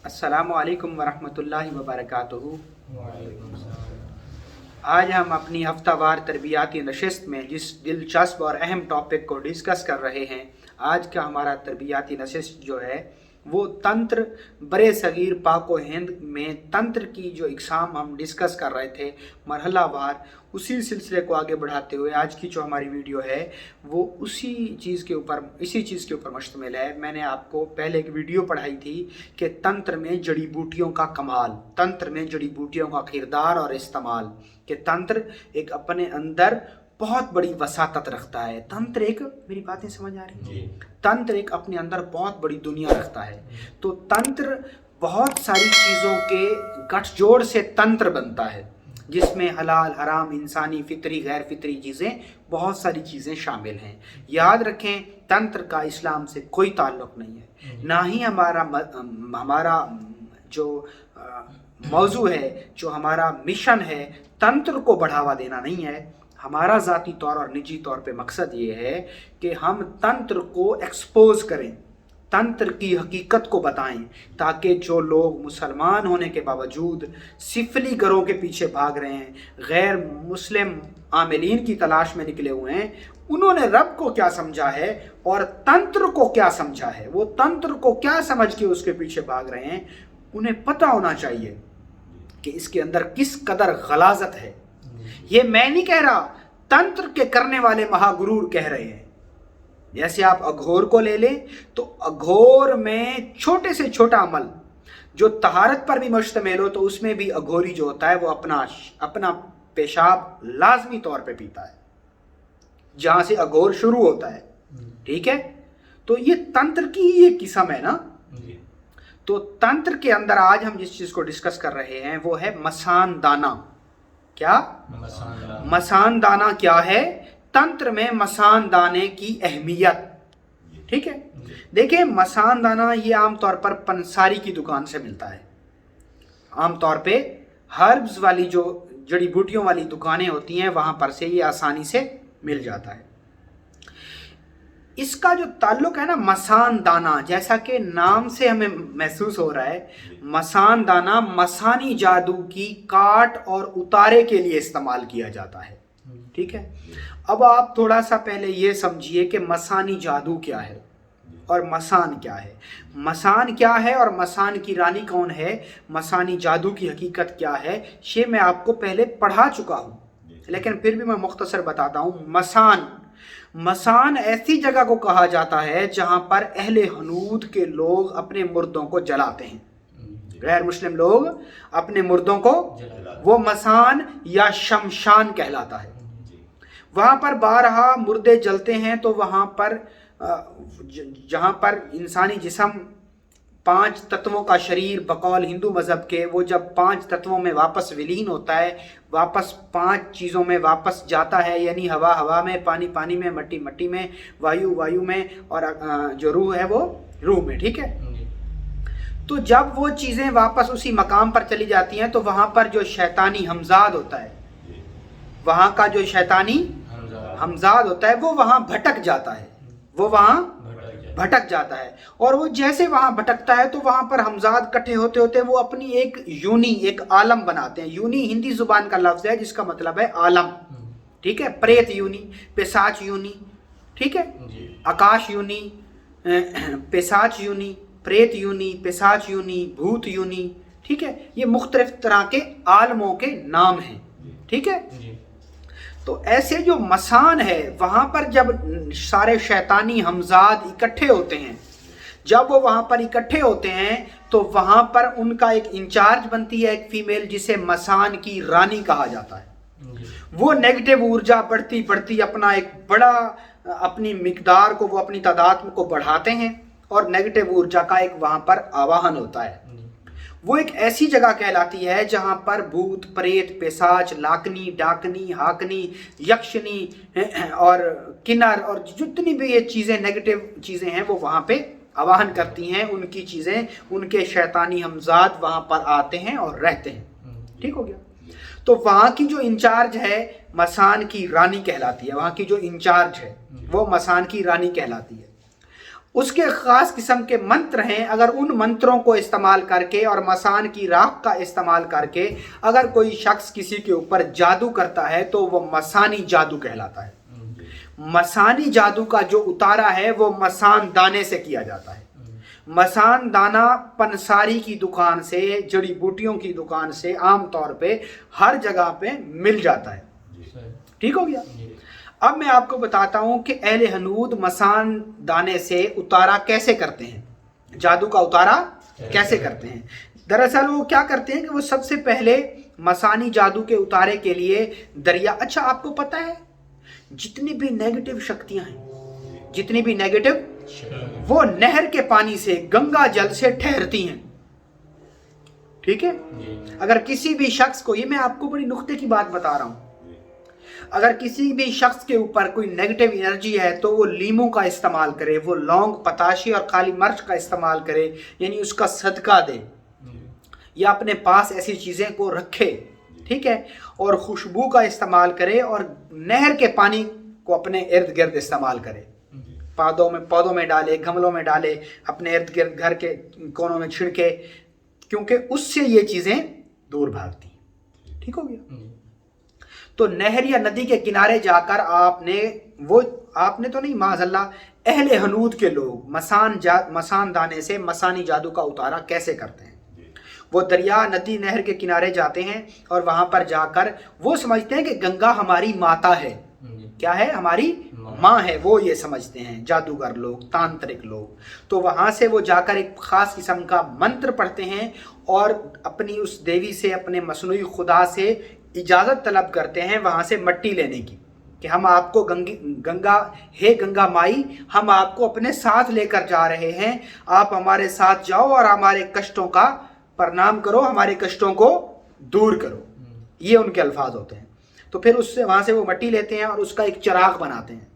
अस्सलामु अलैकुम वरहमतुल्लाहि वबरकातुहू। आज हम अपनी हफ्तावार तरबियाती नशिस्त में जिस दिलचस्प और अहम टॉपिक को डिस्कस कर रहे हैं, आज का हमारा तरबियाती नशिस्त जो है वो तंत्र बरे सगीर पाक व हिंद में तंत्र की जो इकसाम हम डिस्कस कर रहे थे मरहलावार, उसी सिलसिले को आगे बढ़ाते हुए आज की जो हमारी वीडियो है वो इसी चीज़ के ऊपर मुश्तमिल है। मैंने आपको पहले एक वीडियो पढ़ाई थी कि तंत्र में जड़ी बूटियों का कमाल, तंत्र में जड़ी बूटियों का किरदार और इस्तेमाल, कि तंत्र एक अपने अंदर बहुत बड़ी वसातत रखता है। तंत्र एक, मेरी बातें समझ आ रही है? तंत्र एक अपने अंदर बहुत बड़ी दुनिया रखता है। तो तंत्र बहुत सारी चीज़ों के गठजोड़ से तंत्र बनता है, जिसमें हलाल हराम, इंसानी, फितरी, गैर फितरी चीज़ें, बहुत सारी चीज़ें शामिल हैं। याद रखें, तंत्र का इस्लाम से कोई ताल्लुक़ नहीं है, ना ही हमारा जो मौजू है, जो हमारा मिशन है, तंत्र को बढ़ावा देना नहीं है। हमारा ज़ाती तौर और निजी तौर पे मकसद ये है कि हम तंत्र को एक्सपोज करें, तंत्र की हकीकत को बताएं, ताकि जो लोग मुसलमान होने के बावजूद सिफली घरों के पीछे भाग रहे हैं, गैर मुस्लिम आमिलीन की तलाश में निकले हुए हैं, उन्होंने रब को क्या समझा है और तंत्र को क्या समझा है, वो तंत्र को क्या समझ के उसके पीछे भाग रहे हैं, उन्हें पता होना चाहिए कि इसके अंदर किस कदर गलाजत है। ये मैं नहीं कह रहा, तंत्र के करने वाले महागुरूर कह रहे हैं। जैसे आप अघोर को ले लें, तो अघोर में छोटे से छोटा अमल जो तहारत पर भी मुश्तमिल हो, तो उसमें भी अघोरी जो होता है वो अपना पेशाब लाजमी तौर पे पीता है, जहां से अघोर शुरू होता है। ठीक है, तो ये तंत्र की ही एक किस्म है ना। तो तंत्र के अंदर आज हम जिस चीज को डिस्कस कर रहे हैं वो है मसान दाना। क्या मसान दाना क्या है? तंत्र में मसान दाने की अहमियत। ठीक है, देखिए मसान दाना ये आमतौर पर पंसारी की दुकान से मिलता है। आमतौर पे हर्ब्स वाली जो जड़ी बूटियों वाली दुकानें होती हैं वहां पर से ये आसानी से मिल जाता है। इसका जो ताल्लुक है ना मसान दाना, जैसा कि नाम से हमें महसूस हो रहा है, मसान दाना मसानी जादू की काट और उतारे के लिए इस्तेमाल किया जाता है। ठीक है, अब आप थोड़ा सा पहले ये समझिए कि मसानी जादू क्या है और मसान क्या है। मसान क्या है और मसान की रानी कौन है, मसानी जादू की हकीकत क्या है, ये मैं आपको पहले पढ़ा चुका हूँ, लेकिन फिर भी मैं मुख्तसर बताता हूँ। मसान ऐसी जगह को कहा जाता है जहां पर अहले हनूद के लोग अपने मुर्दों को जलाते हैं। गैर मुस्लिम लोग अपने मुर्दों को, वो मसान या शमशान कहलाता है। वहां पर बारहा मुर्दे जलते हैं, तो वहां पर जहां पर इंसानी जिस्म 5 तत्वों का शरीर बकौल हिंदू मज़हब के, वो जब 5 तत्वों में वापस विलीन होता है, वापस 5 चीज़ों में वापस जाता है, यानी हवा हवा में, पानी पानी में, मट्टी मट्टी में, वायु वायु में, और जो रूह है वो रूह में। ठीक है, तो जब वो चीज़ें वापस उसी मकाम पर चली जाती हैं, तो वहाँ पर जो शैतानी हमजाद होता है, वहाँ का जो शैतानी हमजाद होता है वो वहाँ भटक जाता है, वो वहाँ भटक जाता है। और वो जैसे वहां भटकता है तो वहां पर हमजाद इकट्ठे होते होते वो अपनी एक यूनी, एक आलम बनाते हैं। यूनी हिंदी जुबान का लफ्ज है जिसका मतलब है आलम। ठीक है, प्रेत यूनी, पिशाच यूनी, ठीक है, आकाश यूनी, पिशाच यूनी, प्रेत यूनी, पिशाच यूनी, भूत यूनी। ठीक है, ये मुख्तलिफ तरह के आलमों के नाम हैं। ठीक है, तो ऐसे जो मसान है वहाँ पर जब सारे शैतानी हमजाद इकट्ठे होते हैं, जब वो वहाँ पर इकट्ठे होते हैं तो वहाँ पर उनका एक इंचार्ज बनती है एक फीमेल, जिसे मसान की रानी कहा जाता है। वो नेगेटिव ऊर्जा बढ़ती बढ़ती अपना एक बड़ा, अपनी मिकदार को, वो अपनी तादाद को बढ़ाते हैं और नेगेटिव ऊर्जा का एक वहाँ पर आवाहन होता है। वो एक ऐसी जगह कहलाती है जहां पर भूत, प्रेत, पिशाच, लाकनी, डाकनी, हाकनी, यक्षनी और किन्नर और जितनी भी ये चीज़ें नेगेटिव चीज़ें हैं वो वहाँ पे आवाहन करती हैं। उनकी चीज़ें, उनके शैतानी हमजाद वहाँ पर आते हैं और रहते हैं। ठीक हो गया, तो वहाँ की जो इंचार्ज है मसान की रानी कहलाती है। वहाँ की जो इंचार्ज है वो मसान की रानी कहलाती है। उसके ख़ास किस्म के मंत्र हैं। अगर उन मंत्रों को इस्तेमाल करके और मसान की राख का इस्तेमाल करके अगर कोई शख्स किसी के ऊपर जादू करता है तो वो मसानी जादू कहलाता है। मसानी जादू का जो उतारा है वो मसान दाने से किया जाता है। मसान दाना पंसारी की दुकान से, जड़ी बूटियों की दुकान से आम तौर पे हर जगह पे मिल जाता है। ठीक हो गया। अब मैं आपको बताता हूं कि अहले हनूद मसान दाने से उतारा कैसे करते हैं, जादू का उतारा कैसे करते हैं। दरअसल वो क्या करते हैं कि वो सबसे पहले मसानी जादू के उतारे के लिए दरिया, अच्छा आपको पता है जितनी भी नेगेटिव शक्तियां हैं, जितनी भी नेगेटिव, वो नहर के पानी से, गंगा जल से ठहरती हैं। ठीक है। अगर किसी भी शख्स को, ये मैं आपको बड़ी नुक्ते की बात बता रहा हूं, अगर किसी भी शख्स के ऊपर कोई नेगेटिव एनर्जी है तो वो लीमू का इस्तेमाल करे, वो लौंग, पताशे और काली मिर्च का इस्तेमाल करे, यानी उसका सदका दे या अपने पास ऐसी चीज़ें को रखे। ठीक है। और खुशबू का इस्तेमाल करे और नहर के पानी को अपने इर्द गिर्द इस्तेमाल करे, पौधों में डाले, गमलों में डाले, अपने इर्द गिर्द घर के कोनों में छिड़के, क्योंकि उससे ये चीज़ें दूर भागती। ठीक हो गया। तो नहर या नदी के किनारे जाकर आपने तो नहीं, माज़अल्लाह, अहले हनूद के लोग मसान दाने से मसानी जादू का उतारा कैसे करते हैं। वो दरिया, नदी, नहर के किनारे जाते हैं और वहां पर जाकर वो समझते हैं कि गंगा हमारी माता है। क्या है? हमारी माँ है। वो ये समझते हैं जादूगर लोग, तांत्रिक लोग। तो वहां से वो जाकर एक खास किस्म का मंत्र पढ़ते हैं और अपनी उस देवी से, अपने मसनूई खुदा से इजाज़त तलब करते हैं वहाँ से मट्टी लेने की, कि हम आपको गंगा माई, हम आपको अपने साथ लेकर जा रहे हैं, आप हमारे साथ जाओ और हमारे कष्टों का प्रणाम करो, हमारे कष्टों को दूर करो। ये उनके अल्फाज होते हैं। तो फिर उससे वहाँ से वो मट्टी लेते हैं और उसका एक चिराग बनाते हैं।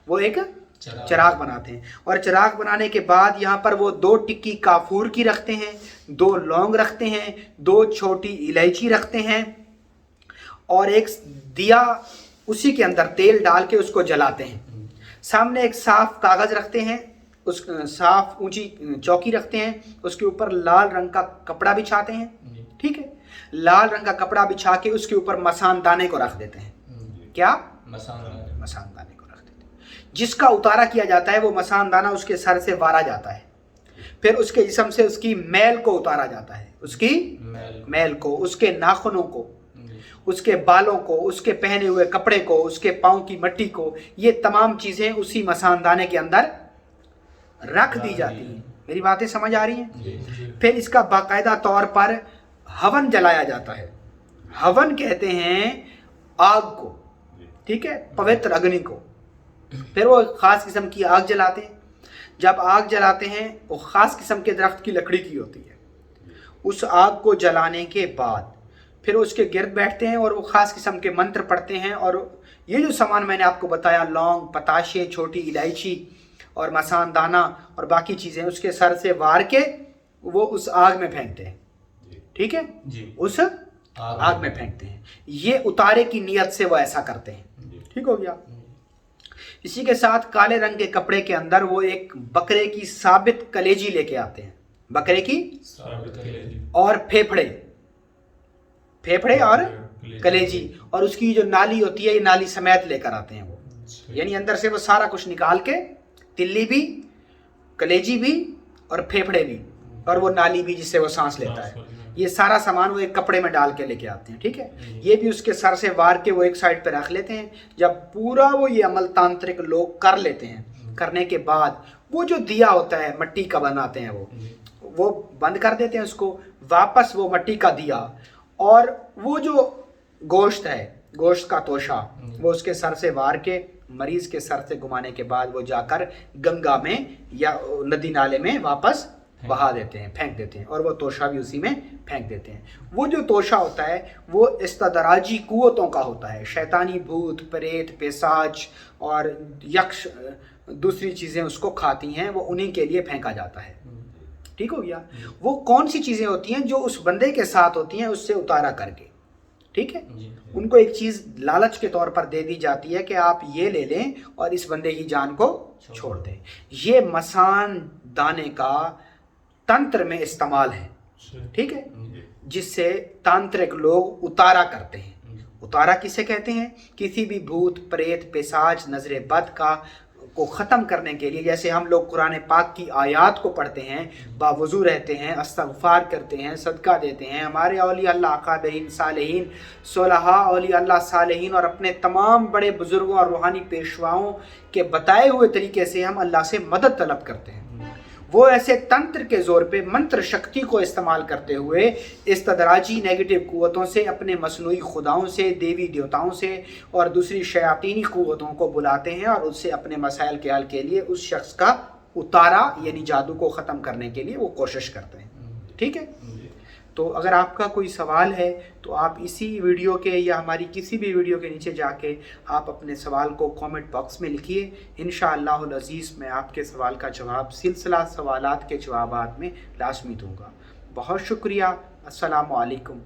वो एक चिराग बनाते हैं और चिराग बनाने के बाद यहाँ पर वो 2 टिक्की काफूर की रखते हैं, 2 लौंग रखते हैं, 2 छोटी इलायची रखते हैं और एक दिया, उसी के अंदर तेल डाल के उसको जलाते हैं। सामने एक साफ कागज़ रखते हैं, उस साफ ऊंची चौकी रखते हैं, उसके ऊपर लाल रंग का कपड़ा बिछाते हैं। ठीक है। लाल रंग का कपड़ा बिछा के उसके ऊपर मसान दाने को रख देते हैं। क्या? मसान दाने को रख देते हैं। जिसका उतारा किया जाता है वो मसान दाना उसके सर से वारा जाता है, फिर उसके जिस्म से उसकी मैल को उतारा जाता है, उसकी मैल को, उसके नाखूनों को, उसके बालों को, उसके पहने हुए कपड़े को, उसके पाँव की मट्टी को, ये तमाम चीज़ें उसी मसानदाने के अंदर रख दी जाती हैं। मेरी बातें समझ आ रही हैं? फिर इसका बाकायदा तौर पर हवन जलाया जाता है। हवन कहते हैं आग को। ठीक है, पवित्र अग्नि को। फिर वो ख़ास किस्म की आग जलाते हैं। जब आग जलाते हैं वो ख़ास किस्म के दरख्त की लकड़ी की होती है। उस आग को जलाने के बाद फिर उसके गिर्द बैठते हैं और वो ख़ास किस्म के मंत्र पढ़ते हैं। और ये जो सामान मैंने आपको बताया, लौंग, पताशे, छोटी इलायची और मसान दाना और बाकी चीज़ें, उसके सर से वार के वो उस आग में फेंकते हैं। ठीक है जी। उस आग में फेंकते हैं। ये उतारे की नीयत से वो ऐसा करते हैं। ठीक हो गया। इसी के साथ काले रंग के कपड़े के अंदर वो एक बकरे की साबित कलेजी लेके आते हैं। बकरे की साबित कलेजी और फेफड़े और कलेजी, और उसकी जो नाली होती है, ये नाली समेत लेकर आते हैं वो। यानी अंदर से वो सारा कुछ निकाल के, तिल्ली भी, कलेजी भी और फेफड़े भी और वो नाली भी जिससे वो सांस लेता है, ये सारा सामान वो एक कपड़े में डाल के लेके आते हैं। ठीक है। ये भी उसके सर से वार के वो एक साइड पे रख लेते हैं। जब पूरा वो ये अमल तांत्रिक लोग कर लेते हैं, करने के बाद वो जो दिया होता है मट्टी का बनाते हैं वो बंद कर देते हैं उसको। वापस वो मट्टी का दिया और वो जो गोश्त है, गोश्त का तोशा, वो उसके सर से वार के, मरीज के सर से घुमाने के बाद वो जाकर गंगा में या नदी नाले में वापस बहा देते हैं, फेंक देते हैं, और वो तोशा भी उसी में फेंक देते हैं। वो जो तोशा होता है वो इस्तदराजी कुव्वतों का होता है। शैतानी भूत, प्रेत, पेशाच और यक्ष दूसरी चीज़ें उसको खाती हैं, वो उन्हीं के लिए फेंका जाता है। ठीक हो गया। वो कौन सी चीज़ें होती हैं जो उस बंदे के साथ होती हैं उससे उतारा करके, ٹھیک ہے. ان کو ایک چیز لالچ کے طور پر دے دی جاتی ہے کہ آپ یہ لے لیں اور اس بندے کی جان کو چھوڑ دیں. یہ مسان دانے کا تنتر میں استعمال ہے. ٹھیک ہے. جس سے تانترک لوگ اتارا کرتے ہیں. اتارا کسے کہتے ہیں؟ کسی بھی بھوت پریت پساج نظر بد کو ختم کرنے کے لیے. جیسے ہم لوگ قرآن پاک کی آیات کو پڑھتے ہیں، باوضو رہتے ہیں، استغفار کرتے ہیں، صدقہ دیتے ہیں، ہمارے اولیاء اللہ اکابرین صالحین صلحاء اولیاء اللہ صالحین اور اپنے تمام بڑے بزرگوں اور روحانی پیشواؤں کے بتائے ہوئے طریقے سے ہم اللہ سے مدد طلب کرتے ہیں. وہ ایسے تنتر کے زور پہ منتر شکتی کو استعمال کرتے ہوئے استدراجی نیگیٹو قوتوں سے، اپنے مصنوعی خداؤں سے، دیوی دیوتاؤں سے اور دوسری شیاطینی قوتوں کو بلاتے ہیں اور اس سے اپنے مسائل کے حل کے لیے اس شخص کا اتارا یعنی جادو کو ختم کرنے کے لیے وہ کوشش کرتے ہیں. ٹھیک ہے. تو اگر آپ کا کوئی سوال ہے تو آپ اسی ویڈیو کے یا ہماری کسی بھی ویڈیو کے نیچے جا کے آپ اپنے سوال کو کامنٹ باکس میں لکھیے. انشاءاللہ العزیز میں آپ کے سوال کا جواب سلسلہ سوالات کے جوابات میں لازمی دوں گا. بہت شکریہ. السلام علیکم.